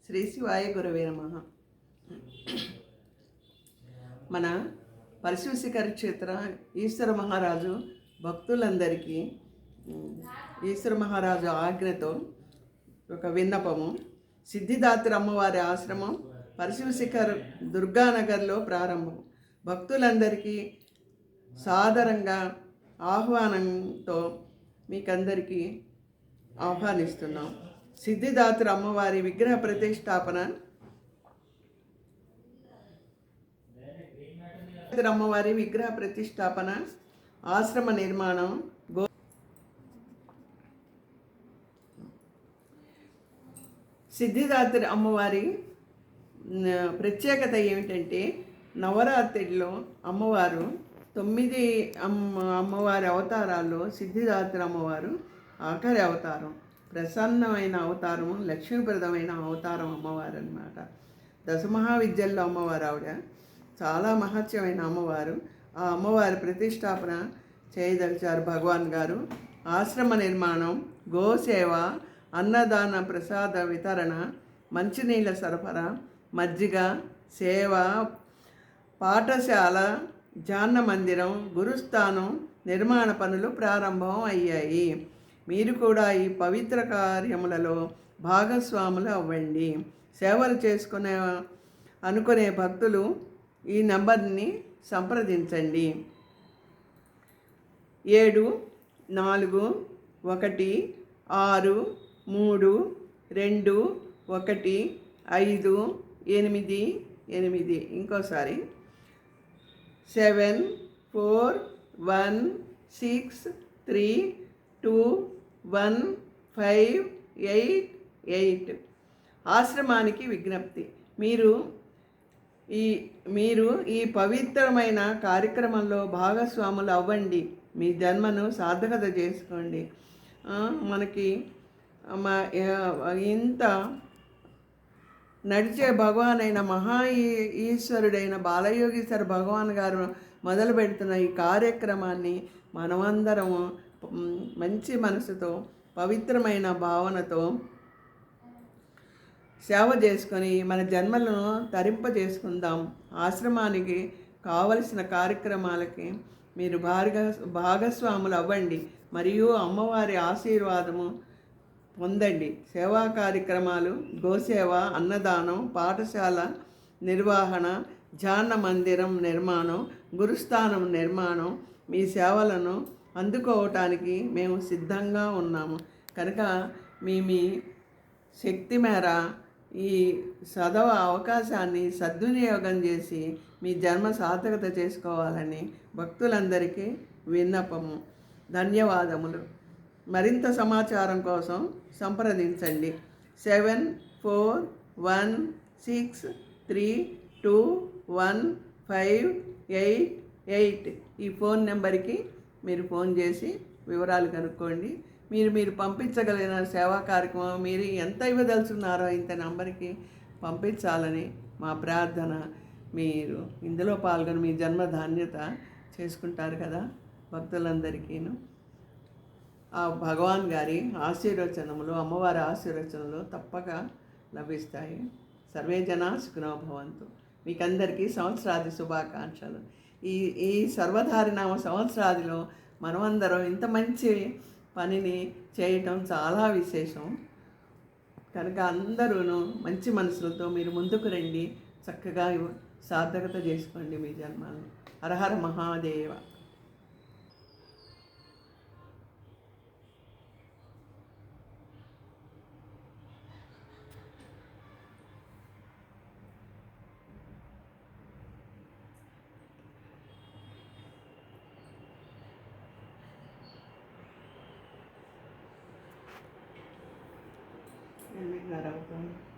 శ్రీ శివాయ గురవే నమః. మన పరిశుశిఖర క్షేత్ర ఈశ్వర మహారాజు భక్తులందరికీ ఈశ్వర మహారాజు ఆజ్ఞతో ఒక విన్నపము. సిద్ధిదాత్రి అమ్మవారి ఆశ్రమం పరిశుశిఖర్ దుర్గానగర్లో ప్రారంభం. భక్తులందరికీ సాదరంగా ఆహ్వానంతో మీకందరికీ ఆహ్వానిస్తున్నాం. సిద్ధిదాత్రి అమ్మవారి విగ్రహ ప్రతిష్టాపన, అమ్మవారి విగ్రహ ప్రతిష్టాపన, ఆశ్రమ నిర్మాణం, సిద్ధిదాత్రి అమ్మవారి ప్రత్యేకత ఏమిటంటే నవరాత్రిలో అమ్మవారు 9 అమ్మవారి అవతారాల్లో సిద్ధిదాత్రి అమ్మవారు ఆఖరి అవతారం, ప్రసన్నమైన అవతారం, లక్ష్మీప్రదమైన అవతారం అమ్మవారు అన్నమాట. దశమహావిద్యల్లో అమ్మవారు ఆవిడ, చాలా మహత్యమైన అమ్మవారు. ఆ అమ్మవారి ప్రతిష్టాపన చేయదలిచారు భగవాన్ గారు. ఆశ్రమ నిర్మాణం, గోసేవ, అన్నదాన ప్రసాద వితరణ, మంచినీళ్ళ సరఫరా, మజ్జిగ సేవ, పాఠశాల, జాన్న మందిరం, గురుస్థానం నిర్మాణ పనులు ప్రారంభం అయ్యాయి. మీరు కూడా ఈ పవిత్ర కార్యములలో భాగస్వాములు అవ్వండి. సేవలు అనుకునే భక్తులు ఈ నంబర్ని సంప్రదించండి. 7414311588. ఇంకోసారి 7416321588. ఆశ్రమానికి విజ్ఞప్తి. మీరు ఈ పవిత్రమైన కార్యక్రమంలో భాగస్వాములు అవ్వండి. మీ జన్మను సార్థకత చేసుకోండి. మనకి ఇంత నడిచే భగవాన్ అయిన ఈశ్వరుడైన బాలయోగీశ్వర భగవాన్ గారు మొదలు పెడుతున్న ఈ కార్యక్రమాన్ని మనమందరము మంచి మనసుతో, పవిత్రమైన భావనతో సేవ చేసుకొని మన జన్మలను తరింపజేసుకుందాం. ఆశ్రమానికి కావలసిన కార్యక్రమాలకి మీరు భాగస్వాములు అవ్వండి మరియు అమ్మవారి ఆశీర్వాదము పొందండి. సేవా కార్యక్రమాలు, గోసేవ, అన్నదానం, పాఠశాల నిర్వహణ, ధ్యాన మందిరం నిర్మాణం, గురుస్థానం నిర్మాణం, మీ సేవలను అందుకోవటానికి మేము సిద్ధంగా ఉన్నాము. కనుక మీ శక్తి మేర ఈ అవకాశాన్ని సద్వినియోగం చేసి మీ జన్మ సార్థకత చేసుకోవాలని భక్తులందరికీ విన్నపము. ధన్యవాదములు. మరింత సమాచారం కోసం సంప్రదించండి 7416321588. ఈ ఫోన్ నెంబర్కి మీరు ఫోన్ చేసి వివరాలు కనుక్కోండి. మీరు పంపించగలిగిన సేవా కార్యక్రమం మీరు ఎంత ఇవ్వదలుచున్నారో ఇంత నంబర్కి పంపించాలని మా ప్రార్థన. మీరు ఇందులో పాల్గొని మీ జన్మ ధాన్యత చేసుకుంటారు కదా. భక్తులందరికీను ఆ భగవాన్ గారి ఆశీర్వచనములు, అమ్మవారి ఆశీర్వచనలు తప్పక లభిస్తాయి. సర్వే జనా సుఖినో భవంతు. మీకందరికీ సంవత్సరాది శుభాకాంక్షలు. ఈ సర్వధారినామ సంవత్సరాదిలో మనమందరం ఇంత మంచి పనిని చేయటం చాలా విశేషం. కనుక అందరూ మంచి మనసులతో మీరు ముందుకు రండి. చక్కగా సార్థకత చేసుకోండి మీ జన్మాన్ని. హరహర మహాదేవ. Gracias.